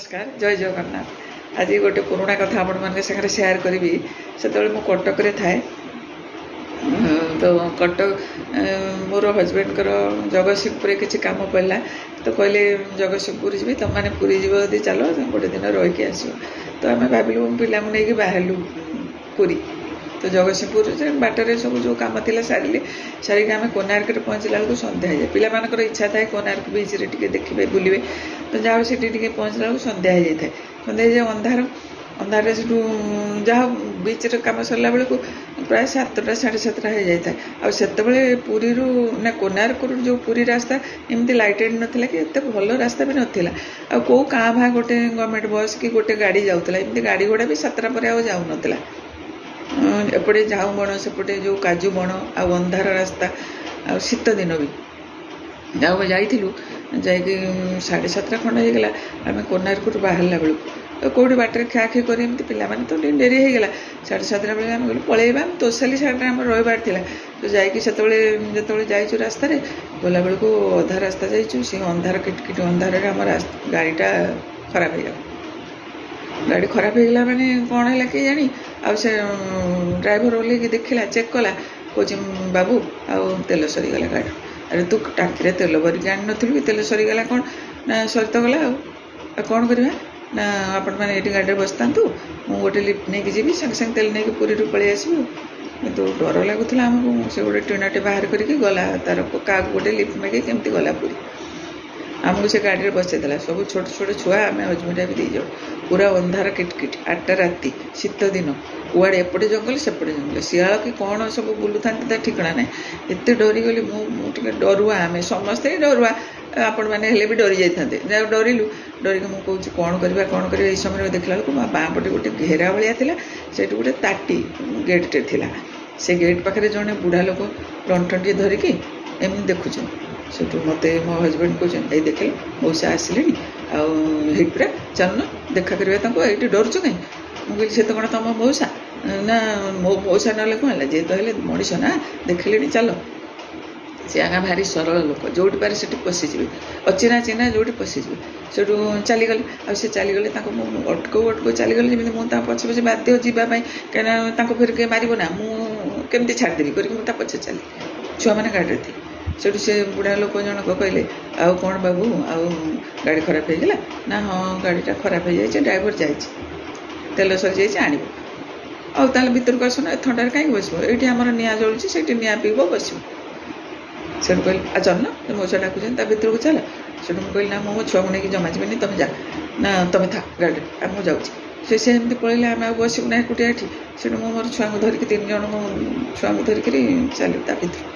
नमस्कार जय जगन्नाथ। आज गोटे पुराणा कथा आपण मान सागर सेयार करी से मु कटक थाए तो कटक मोर हजबैंड जगतसिंहपुर किसी कम पड़ा तो कहले जगतसिंहपुर जी तुम मैंने पूरी जीव यदि चलो गोटे दिन रहीकि आस तो आम भाविलु पिला नहीं बाहरलु पूरी तो जगतसिंहपुर बाटर सब जो कम थी सारिक आम कोणार्क पहुँचला बेलू सन्ध्या जाए पिलामानकर इच्छा थाए कोणार्क बीच रे देखिए बुलवे तो जाओ से पहुँचला बेलू सन्ध्या हो जाए सन्ध्या जाए अंधार अंधार से जहाँ बीच कम सरला बेलू प्राय 7टा 7:30 हो जाए आते पुरी ना कोणार्क जो पुरी रास्ता एमती लाइटेड नाला कि एत भल रास्ता भी नाला आ कौ काँ भाँ गोटे गवर्नमेंट बस कि गोटे गाड़ी जाऊला एमती गाड़ी घोड़ा भी 7टा पर जाऊन एपटे झाऊ बण सेपटे जो काजू बण आ अंधार रास्ता आ शीत दिन भी जाऊ जाइलु जाकि 7:30 खंड होगला आम कोणार्क बाहरला बेलू कौटी बाटर ख्याखी कर पाने तो डेरी होगला 7:30 बेले आम गलु पलैबा तोसाली साइड आम रहीबार थिला तो जाते जाइचु रास्ता गला बेलू अधा रास्ता जाइचु से अंधार किटकिट अंधार आम गाड़ीटा खराब हो गाड़ी खराब होगला माने कौन है कि जानी आ से ड्राइवर ओल्ल देखला चेक कला कौच बाबू आउ तेल सरीगला गाड़ी अरे तू टाँकी तेल भरिक आनी नु कि तेल सरीगला कौन ना सरी तो गला कौन करवा ना आपण मैंने ये गाड़ी बसता मुझे गोटे लिफ्ट नहीं जी सागे सागे तेल नहीं पूरी पलि आसबू तो डर लगुला आमको से गोटे टीनाटे बाहर करके गला तार क्या गोटे लिफ्ट मागे केमती गला पूरी आमको से गाड़ी में बसईदेला सब छोट छोट छुआ आम हजबैंड भी दी जाऊ पूरा अंधार किटकिट 8टा राति शीत दिन कुआड़े एपटे जंगल सेपटे जंगल शियाल कि कौन सब बुलूता ठिकना ना एत डरीगली मुझे डरुआ आम समस्ते डरुआ आपण मैंने भी डरी जाते डरिलु डरिक मुझे कौन कर समय देखला बेलू बाँ पटे गोटे घेरा भाया था से गोटे ताटी गेटे थी से गेट पाखे जड़े बुढ़ा लोक लंठन टे धरिकी एमती देखुन से मत मो हजबैंड कहते ये देख मौसा आसिले पूरा चलना देखा करवा ये डरुच कहीं मुझे से तो कौन तुम मौसा ना मो मौसा ना कौन है जे तो मनीष ना देखिले चल से आगे भारी सरल लोक जो पारे से पशिजे अचिना चिना जो पशिजे से चलीगले आ चलीगले अटको चलीगले जमी मुझे पछे पछे बाध्य जावाई कहीं फिर के मार ना मुझे छाड़देवी करके पछे चली छुआ मैंने गाड़ी थी से से बुढ़ा लोक जनक कहले आउ कौन बाबू आउ गाड़ी खराब होगला ना हाँ गाड़ीटा खराब हो जाए ड्राइवर जाए तेल सरी जाए आण आउ भितर को आसन थंडार कहीं बस ये आम निआ जलुची से निआ पीब बस से कहले आ चलना मौसा डाकुन भितर को चल से कहली ना मो छुआ को लेकिन जमा जी तुम जा ना तुम था गाड़ी मुझे जाऊँगी से एमती पलैले आम बसबू ना एकुटिया ये से मोर छुआ को धरिकी 3 जन मो छुआ को धरिकी चल भितर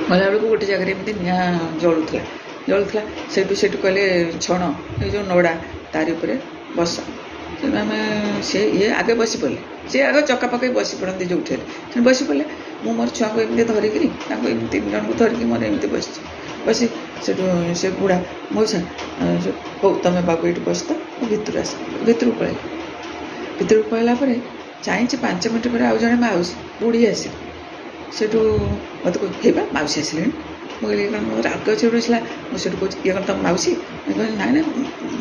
गला बेलू गोटे जगह एमती निआ जलुला से कहले छण ये जो नड़ा तारी उपर बस आम से ये आगे बसी पड़े सी आगे चक्का पकई बसी पड़ते जो से बसी पड़े मु मोर छुआ को एमती धरिकी 3 जन को धरिकी मोर एमती बसी से बुढ़ा मौसा हो तुम बाबू ये बस तो भितर आस भितर पलैला चाहिए 5 मिनट पर आउ जड़े माउसी बुढ़ी आस से मत कह मौसी आसिले मुझे राग चिड़ुला मुझे कह ये कौन तुम मौसी ना ना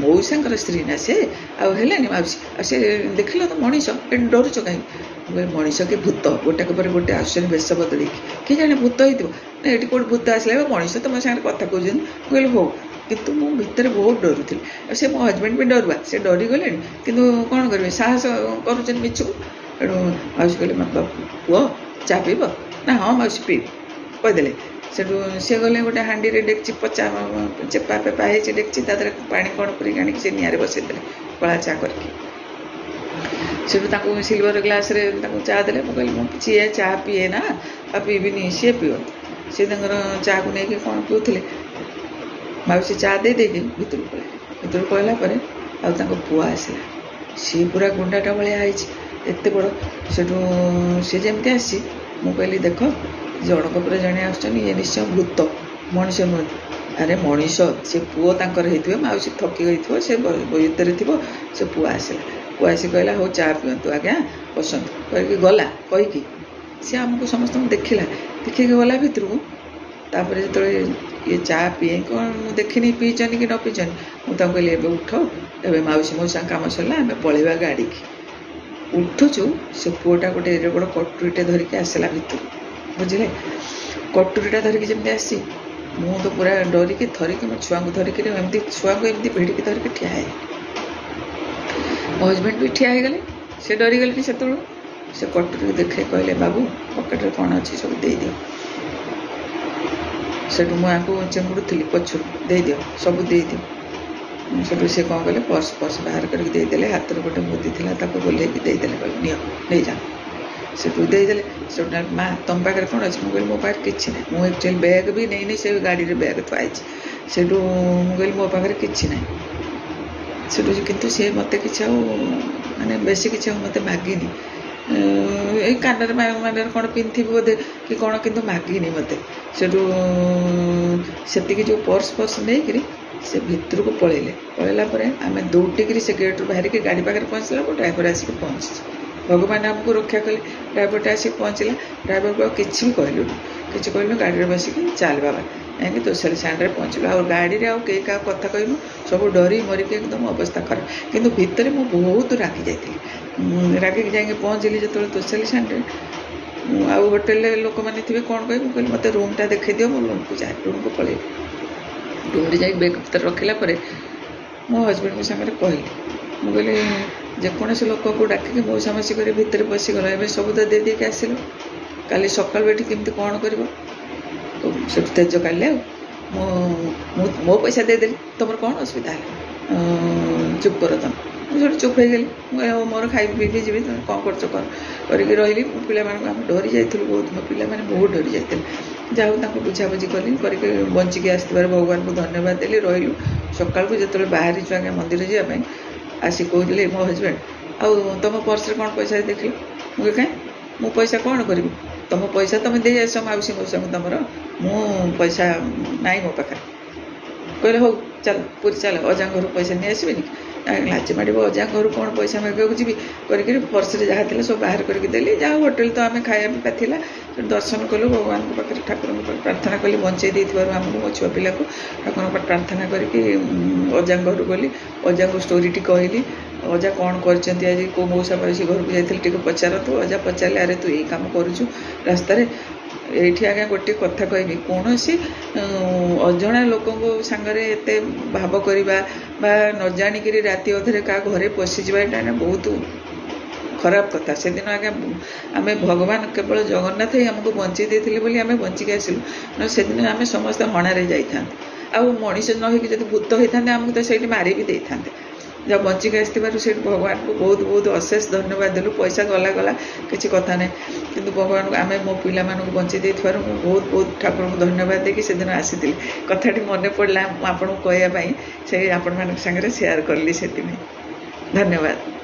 मौसा स्त्री ना सी आने मौसी से देख लो तो मनीष ये डरुच कहीं मनीष के भूत गोटे पर गोटे आसन बेश बदल किए जाने भूत हो ये कौट भूत आसला मनीष तो मो सागर कथा कहते मुझे हो कितु मु भितर बहुत डरुली से मो हजबैंड भी डरुआ से डरीगले कि कौन करेंगे साहस कर मिछ को मौसी कहले पुओ चा पीब ना हाँ मौसी पी कहीदे से गले गोटे हाँ डेक्ची पचा चेपा पेपा हो डेक्ची तादर पा कौन पूरी आनिक से निआरे बसईदे कला चा करके सिल्वर ग्लास रे चा दे मुझे सी चा पीए ना आ पीबिनी सी पीओ सी चा को लेकिन कौन पीऊे मौसी चा दे भितर पलैला पुआ आसला सी पूरा गुंडाटा भाया एत बड़ से जमी आसी मु कहली देख जनक पर जड़े ये निश्चय भूत मनीष नुह अरे मनीष से पुओ तांकर मौसी थकी गई से भितर थी से पुआ आसला आसी कहला हो चा पीतु आज्ञा बसंत कहीकि गला कहीकि सी आमको समस्त देखला देखिए गला भितर को जो ये चा पिए कौन मुझे देखनी पीचन कि न पीचन मुझे कहली एवं उठ एवं मौसी मौसा कम सरला आम पलैया गाड़ी की उठुचु से पुआटा गोटे एडे बड़ कटुरीटे धरिकी आसला भितर बुझे कटुरीटा धरिकी जमी आसी मु तो पूरा डरिकी थरिकी मो छुआ को धरिकी एमती छुआ को एमती भिड़िकी धरिकी ठिया है मो हजबैंड भी ठिया हो गले से डरीगले से से कटुरी देखे कहले बाबू पकेट्रे कौन अच्छी सब दे दियो सेठू मुझे चिंगुड़ी पछू दे दियो सब दे दियो सेठू से कौन कले पर्स पर्स बाहर करके देदेले हाथ में गोटे मुदी थी बोले देदेले कहले नियो नहीं जा सेठू देदेले से माँ तुम पाखे कौन अच्छे मुझे मो पाखे किसी ना मुझे एक्चुअली बैग भी नहीं से गाड़ी बैग थुआई सेठू मुझे मो पाखे किसी ना सेठू कितु सी मत कि माने बेसी किसी मत मागिनी ये कानर मानर कौन पिंधि बोधे कि कौन कितु मागिनी मत से जो पर्स पर्स नहीं से भितर को पलैला आम दौटिक से गेट बाहर की गाड़ी पाखे पहुँचला ड्राइवर आसिक पहुँची भगवान आमको रक्षा कले ड्राइवर आसिक पहुँचला ड्राइवर को किसी भी कहलु गाड़ी में बसिक चल बाबा जाकि तोषाली स्टैंड में पहुँचल आ गाड़ी आउ कई क्या कथा कहूँ सब डरी मरिक एकदम अवस्था खराब किंतु भितर मु बहुत रागी जाइए रागिक जाकि पहुँचली जो तोषाली स्टैंड आउ होटेल लोक मैंने थे कौन कह कहली मत रूमटा देखा दियो मो रूम को जाए रूम को पलि रूम जा बैग भर रखला मो हजबैंड को सागर कहली मुझे जेकोसी लोक को डाकिकी मौसा मौसी कर भितर पशिगल ए सब तो दे देके आसिल काली सकाल बेटी केमती कौन कर से तेज काढ़े मो पैसा देदेली तुम कौन असुविधा है चुप कर तुम मुझे चुप हो गली मोर खाई पी जी कौन कर करके रही पिला आम डरी जाइलु बहुत मो पिला बहुत डरी जाते जहाँ बुझाबुझी कली करके बंचिकी आसबार भगवान को धन्यवाद देली रही सकाल को जो बाहरी आगे मंदिर जावाई आसी कहते मो हजबैंड आउ तुम पर्स कौन पैसा देख मुझे कहीं मु पैसा कौन करी तुम पैसा तुम दे आस मौसी मौसा तुम मु पैसा नाई मो पाखे कहले हो चल पूरी चल अजा घर पैसा नहीं आसबेनि लाज माड़ अजा घर कौन पैसा मांगू जी करके पर्स जहाँ थी सब बाहर करके देली जहाँ होटेल तो आम खाया पीपा थी दर्शन कलु भगवान पाखे ठाकुर प्रार्थना कली बंचे आमको मो छुआ पिला को ठाकुर प्रार्थना करके अजा घर गली अजा को स्टोरीटी कहली अजा कौन कर आज कौ मौसा मौसी घर को जाइए पचारतु अजा पचारे अरे तू यही कम करुचु रास्तार ये आज्ञा गोटे कथा कहबी कौन सी अजणा लोक सांगरे एत भाव करवा न जाणिक राति अधे क्या घरे पशिजा यहाँ बहुत खराब कथा से दिन आज्ञा आम भगवान केवल जगन्नाथ ही आमको बंचे देते आम बंचिक आसिलु न से दिन आम समस्त हणारे जाता आ मनीष न होगी जब भूत होता आमको तो सही मारी भी दे था जब बंचिक आसबार से भगवान को बहुत बहुत अशेष धन्यवाद देलु पैसा गला गला किसी कथा ना कि भगवान को आम मो पिला बंचे देवर बहुत बहुत ठाकुर को धन्यवाद देकी से दिन आसी कथाटी मन पड़ा आपको कहवाई से आपण मान सागर सेयार कली से धन्यवाद।